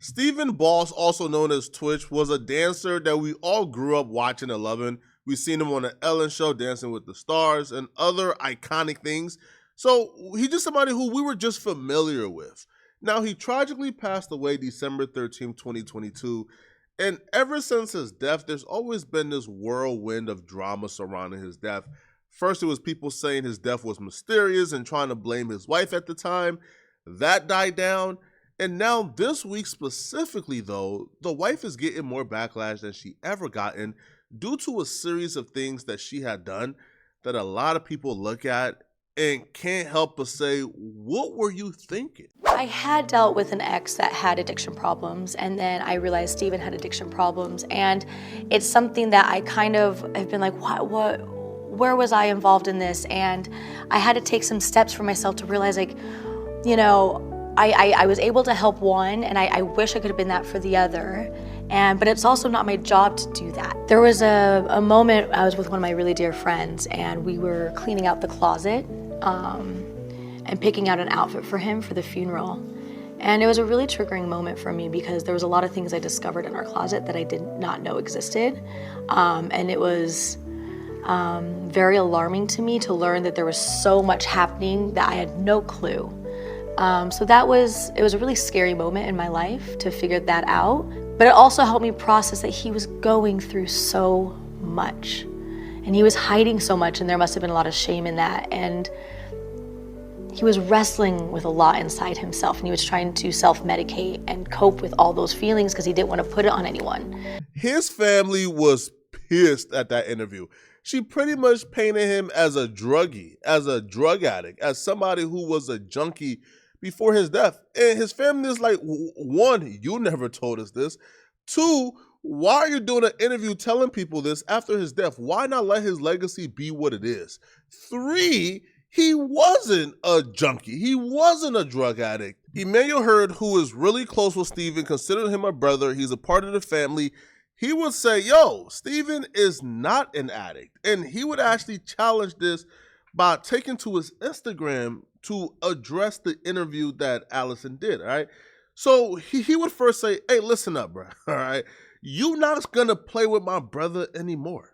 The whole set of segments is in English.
Stephen Boss, also known as Twitch, was a dancer that we all grew up watching and loving. We've seen him on the Ellen Show, Dancing with the Stars, and other iconic things. So he's just somebody who we were just familiar with. Now, he tragically passed away December 13th, 2022. And ever since his death, there's always been this whirlwind of drama surrounding his death. First, it was people saying his death was mysterious and trying to blame his wife at the time. That died down. And now this week specifically, though, the wife is getting more backlash than she ever gotten due to a series of things that she had done that a lot of people look at and can't help but say, what were you thinking? I had dealt with an ex that had addiction problems, and then I realized Steven had addiction problems, and it's something that I kind of have been like, where was I involved in this? And I had to take some steps for myself to realize, like, you know, I was able to help one, and I wish I could have been that for the other. But it's also not my job to do that. There was a moment I was with one of my really dear friends, and we were cleaning out the closet and picking out an outfit for him for the funeral. And it was a really triggering moment for me because there was a lot of things I discovered in our closet that I did not know existed. And it was very alarming to me to learn that there was so much happening that I had no clue. So it was a really scary moment in my life to figure that out, but it also helped me process that he was going through so much and he was hiding so much, and there must have been a lot of shame in that. And he was wrestling with a lot inside himself, and he was trying to self-medicate and cope with all those feelings because he didn't want to put it on anyone. His family was pissed at that interview. She pretty much painted him as a druggie, as a drug addict, as somebody who was a junkie before his death. And his family is like, one, you never told us this. Two, why are you doing an interview telling people this after his death? Why not let his legacy be what it is? Three, he wasn't a junkie. He wasn't a drug addict. Emmanuel Hurd, who is really close with Steven, considered him a brother. He's a part of the family. He would say, yo, Steven is not an addict. And he would actually challenge this by taking to his Instagram to address the interview that Allison did, all right? So he would first say, hey, listen up, bro, all right? You're not gonna play with my brother anymore.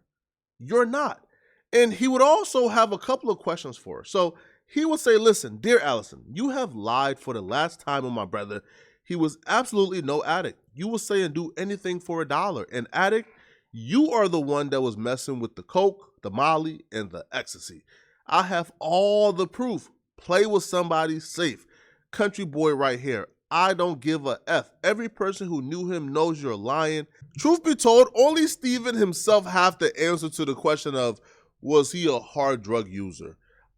You're not. And he would also have a couple of questions for her. So he would say, listen, dear Allison, you have lied for the last time on my brother. He was absolutely no addict. You will say and do anything for $1. An addict, you are the one that was messing with the coke, the molly, and the ecstasy. I have all the proof. Play with somebody safe. Country boy right here. I don't give a F. Every person who knew him knows you're lying. Truth be told, only Steven himself have the answer to the question of, was he a hard drug user?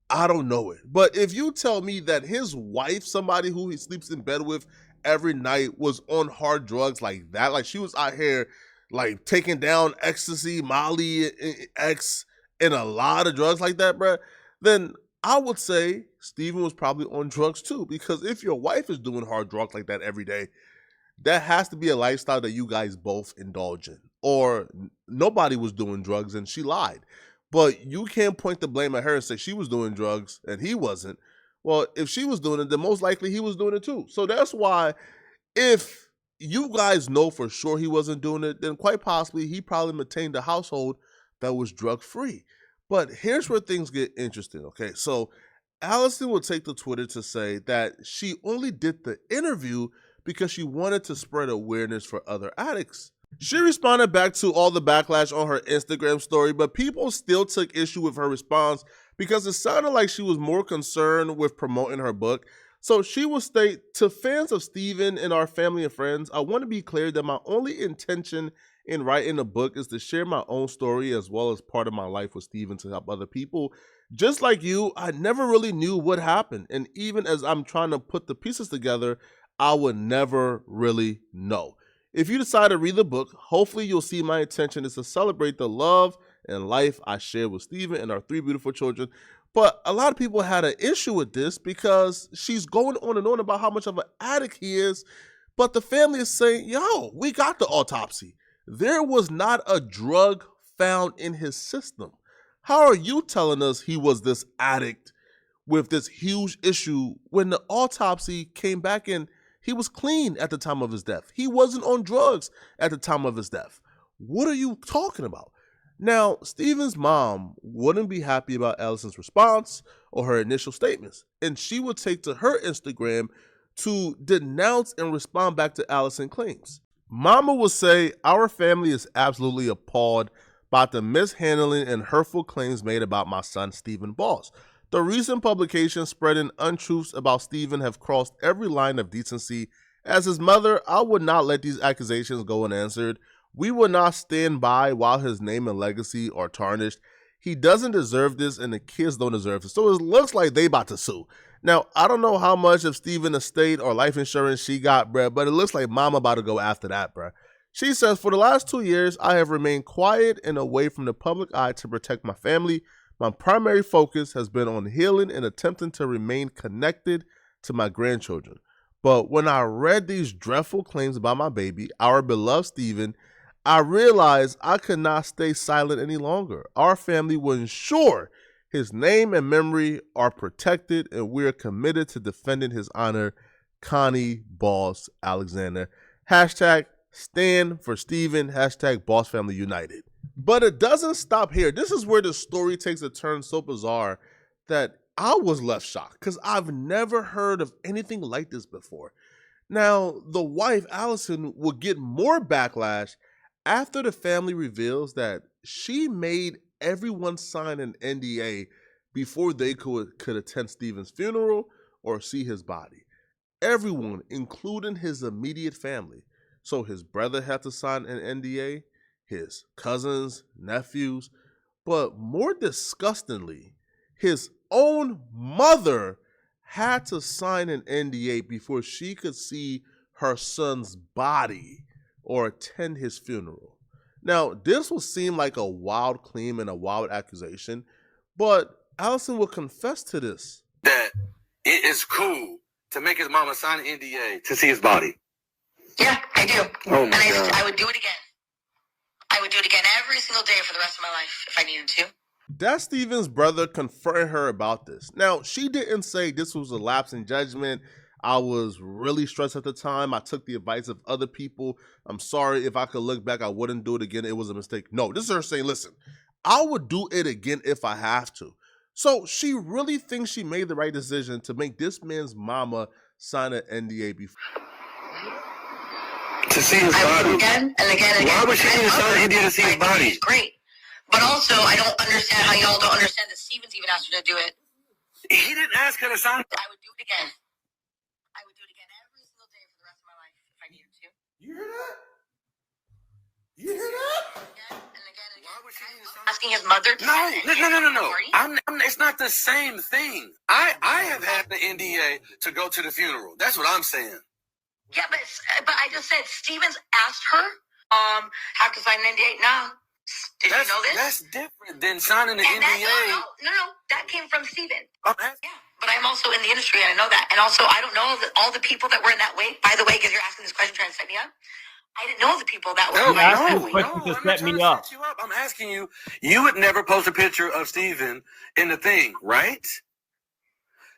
I don't know it. But if you tell me that his wife, somebody who he sleeps in bed with every night, was on hard drugs like that, like she was out here like taking down ecstasy, Molly, X, and a lot of drugs like that, bruh, then I would say Steven was probably on drugs too. Because if your wife is doing hard drugs like that every day, that has to be a lifestyle that you guys both indulge in. Or nobody was doing drugs and she lied. But you can't point the blame at her and say she was doing drugs and he wasn't. Well, if she was doing it, then most likely he was doing it too. So that's why if you guys know for sure he wasn't doing it, then quite possibly he probably maintained a household that was drug free. But here's where things get interesting, okay? So Allison would take to Twitter to say that she only did the interview because she wanted to spread awareness for other addicts. She responded back to all the backlash on her Instagram story, but people still took issue with her response because it sounded like she was more concerned with promoting her book. So she will state, to fans of Steven and our family and friends, I want to be clear that my only intention in writing a book is to share my own story as well as part of my life with Steven to help other people. Just like you, I never really knew what happened. And even as I'm trying to put the pieces together, I would never really know. If you decide to read the book, hopefully you'll see my intention is to celebrate the love and life I share with Steven and our 3 beautiful children. But a lot of people had an issue with this because she's going on and on about how much of an addict he is. But the family is saying, yo, we got the autopsy. There was not a drug found in his system. How are you telling us he was this addict with this huge issue when the autopsy came back and He was clean at the time of his death. He wasn't on drugs at the time of his death. What are you talking about? Now, Steven's mom wouldn't be happy about Allison's response or her initial statements, and she would take to her Instagram to denounce and respond back to Allison's claims. Mama would say, "Our family is absolutely appalled by the mishandling and hurtful claims made about my son, Stephen Boss. The recent publications spreading untruths about Stephen have crossed every line of decency. As his mother, I would not let these accusations go unanswered. We will not stand by while his name and legacy are tarnished. He doesn't deserve this, and the kids don't deserve it." So it looks like they about to sue. Now, I don't know how much of Stephen estate or life insurance she got, bruh, but it looks like mama about to go after that, bruh. She says, "For the last 2 years, I have remained quiet and away from the public eye to protect my family. My primary focus has been on healing and attempting to remain connected to my grandchildren. But when I read these dreadful claims about my baby, our beloved Stephen, I realized I could not stay silent any longer. Our family will ensure his name and memory are protected, and we are committed to defending his honor. Connie Boss Alexander. Hashtag stand for Stephen. Hashtag Boss Family United." But it doesn't stop here. This is where the story takes a turn so bizarre that I was left shocked because I've never heard of anything like this before. Now, the wife, Allison, will get more backlash after the family reveals that she made everyone sign an NDA before they could attend Stephen's funeral or see his body. Everyone, including his immediate family. So his brother had to sign an NDA, his cousins, nephews, but more disgustingly, his own mother had to sign an NDA before she could see her son's body or attend his funeral. Now, this will seem like a wild claim and a wild accusation, but Allison will confess to this. That it is cool to make his mama sign an NDA to see his body. Yeah, I do. Oh my And God. I would do it again. I would do it again every single day for the rest of my life if I needed to. That's Stephen's brother confronting her about this. Now, she didn't say this was a lapse in judgment. I was really stressed at the time. I took the advice of other people. I'm sorry. If I could look back, I wouldn't do it again. It was a mistake. No, this is her saying, listen, I would do it again if I have to. So she really thinks she made the right decision to make this man's mama sign an NDA before. To see his I would body. do it again and again and again. Why would she need to sign an NDA to see his I think body? He's great. But also, I don't understand how y'all don't understand that Stevens even asked her to do it. He didn't ask her to sign. I would do it again. I would do it again every single day for the rest of my life if I needed to. You hear that? You hear that? Again and again and again. Why would she need to sign? Asking his mother to sign an NDA No. party? It's not the same thing. I have had the NDA to go to the funeral. That's what I'm saying. Yeah, but I just said Stevens asked her, have to sign an NDA. No. Did you know this? That's different than signing an And that, NDA. no, that came from Steven. I'm asking- Yeah, but I'm also in the industry and I know that. And also, I don't know all the people that were in that wake. By the way, because you're asking this question trying to set me up, I didn't know the people that were No, in no, that no, wake. I'm not trying to set you up. I'm asking you. You would never post a picture of Steven in the thing, right?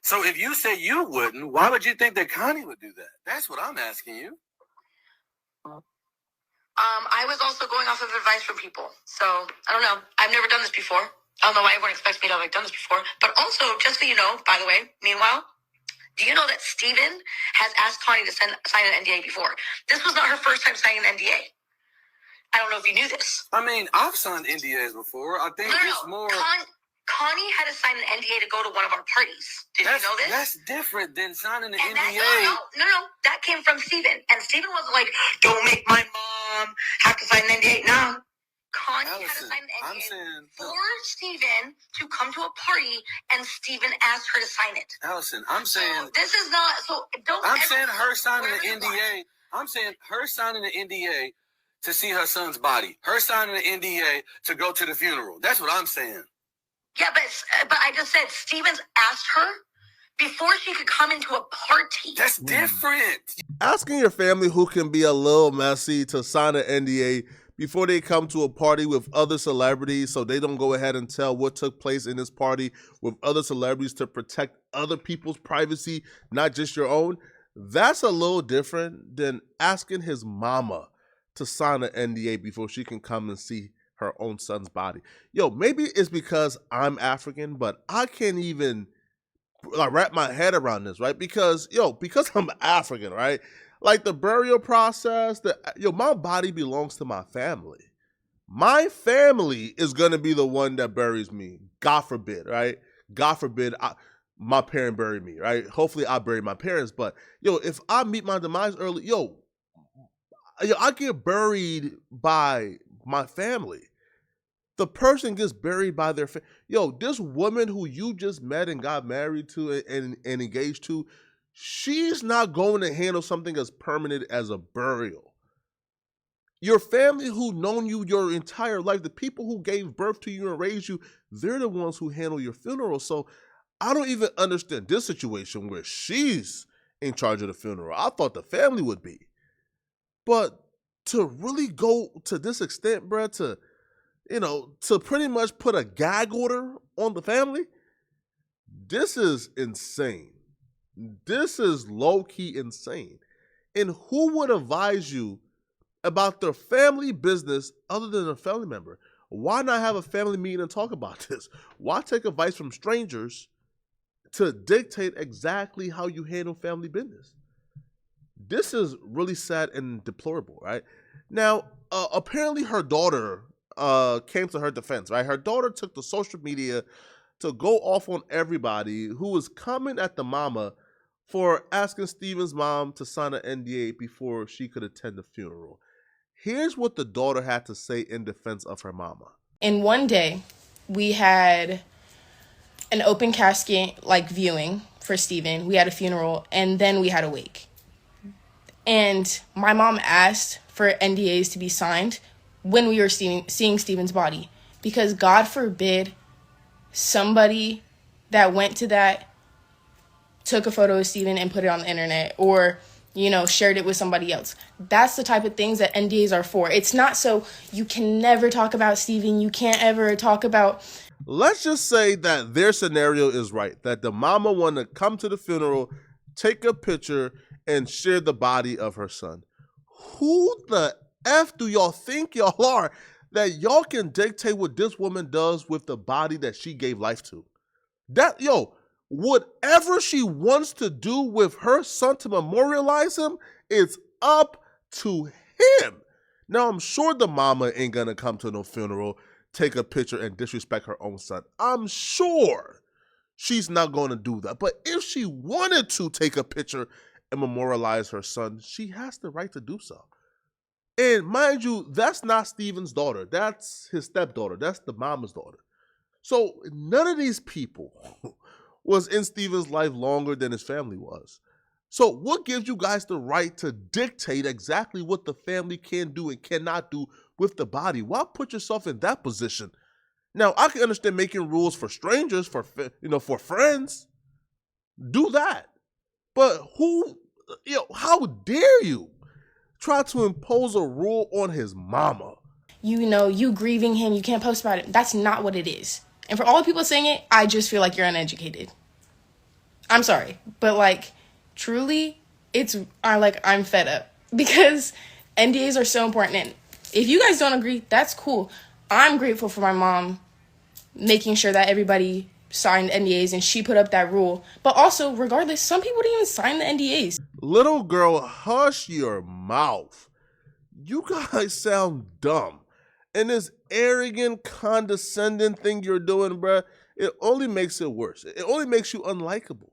So if you say you wouldn't, why would you think that Connie would do that? That's what I'm asking you. I was also going off of advice from people. So, I don't know. I've never done this before. I don't know why everyone expects me to have done this before. But also, just so you know, by the way, meanwhile, do you know that Steven has asked Connie to sign an NDA before? This was not her first time signing an NDA. I don't know if you knew this. I mean, I've signed NDAs before. I think it's more. Connie had to sign an NDA to go to one of our parties. Did you know this? That's different than signing an And NDA. No. That came from Steven. And Steven wasn't like, don't make my mom have to sign an NDA. No. Connie had to Allison, sign an I'm NDA saying, for Steven to come to a party, and Steven asked her to sign it. Allison, I'm saying. So this is not, so don't I'm ever saying her signing where an you are. NDA. I'm saying her signing an NDA to see her son's body. Her signing an NDA to go to the funeral. That's what I'm saying. Yeah, but I just said Stevens asked her before she could come into a party. That's different. Asking your family, who can be a little messy, to sign an NDA before they come to a party with other celebrities so they don't go ahead and tell what took place in this party with other celebrities to protect other people's privacy, not just your own. That's a little different than asking his mama to sign an NDA before she can come and see her own son's body. Yo, maybe it's because I'm African, but I can't even wrap my head around this, right? Because I'm African, right? Like the burial process, my body belongs to my family. My family is gonna be the one that buries me. God forbid, right? God forbid my parent bury me, right? Hopefully I bury my parents, but if I meet my demise early, I get buried by my family. The person gets buried by their this woman who you just met and got married to and engaged to, she's not going to handle something as permanent as a burial. Your family who known you your entire life, the people who gave birth to you and raised you, they're the ones who handle your funeral. So I don't even understand this situation where she's in charge of the funeral. I thought the family would be. But to really go to this extent, bruh, to pretty much put a gag order on the family, this is insane. This is low-key insane. And who would advise you about their family business other than a family member? Why not have a family meeting and talk about this? Why take advice from strangers to dictate exactly how you handle family business? This is really sad and deplorable, right? Now, apparently her daughter came to her defense, right? Her daughter took to social media to go off on everybody who was coming at the mama for asking Steven's mom to sign an NDA before she could attend the funeral. Here's what the daughter had to say in defense of her mama. And one day, we had an open casket viewing for Steven. We had a funeral, and then we had a wake. And my mom asked for NDAs to be signed when we were seeing Steven's body, because God forbid somebody that went to that took a photo of Steven and put it on the internet, or shared it with somebody else. That's the type of things that NDAs are for. It's not so you can never talk about Steven. You can't ever talk about. Let's just say that their scenario is right, that the mama want to come to the funeral, take a picture, and share the body of her son. Who the F do y'all think y'all are that y'all can dictate what this woman does with the body that she gave life to? Whatever she wants to do with her son to memorialize him, it's up to him. Now, I'm sure the mama ain't gonna come to no funeral, take a picture, and disrespect her own son. I'm sure she's not gonna do that. But if she wanted to take a picture and memorialize her son, she has the right to do so. And mind you, that's not Steven's daughter. That's his stepdaughter. That's the mama's daughter. So none of these people was in Steven's life longer than his family was. So what gives you guys the right to dictate exactly what the family can do and cannot do with the body? Why put yourself in that position? Now, I can understand making rules for strangers, for friends. Do that. But how dare you try to impose a rule on his mama? You grieving him, you can't post about it. That's not what it is. And for all the people saying it, I just feel like you're uneducated. I'm sorry, but truly, I'm fed up, because NDAs are so important. And if you guys don't agree, that's cool. I'm grateful for my mom making sure that everybody signed NDAs and she put up that rule. But also, regardless, some people didn't even sign the NDAs. Little girl, hush your mouth. You guys sound dumb. And this arrogant, condescending thing you're doing, bruh, it only makes it worse. It only makes you unlikable.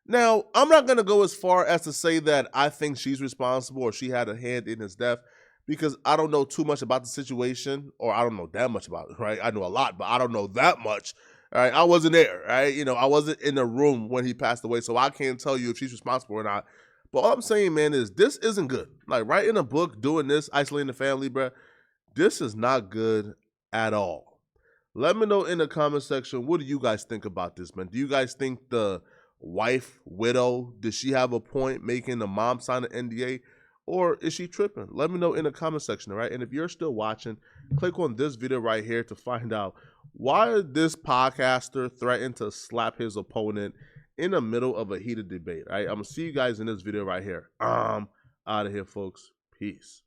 Now, I'm not going to go as far as to say that I think she's responsible or she had a hand in his death, because I don't know too much about the situation, or I don't know that much about it, right? I know a lot, but I don't know that much, right? I wasn't there, right? I wasn't in the room when he passed away, so I can't tell you if she's responsible or not. But all I'm saying, man, is this isn't good. Writing a book, doing this, isolating the family, bruh, this is not good at all. Let me know in the comment section, what do you guys think about this, man? Do you guys think the widow, did she have a point making the mom sign an NDA? Or is she tripping? Let me know in the comment section, all right? And if you're still watching, click on this video right here to find out why this podcaster threatened to slap his opponent in the middle of a heated debate. All right, I'm gonna see you guys in this video right here. Out of here, folks. Peace.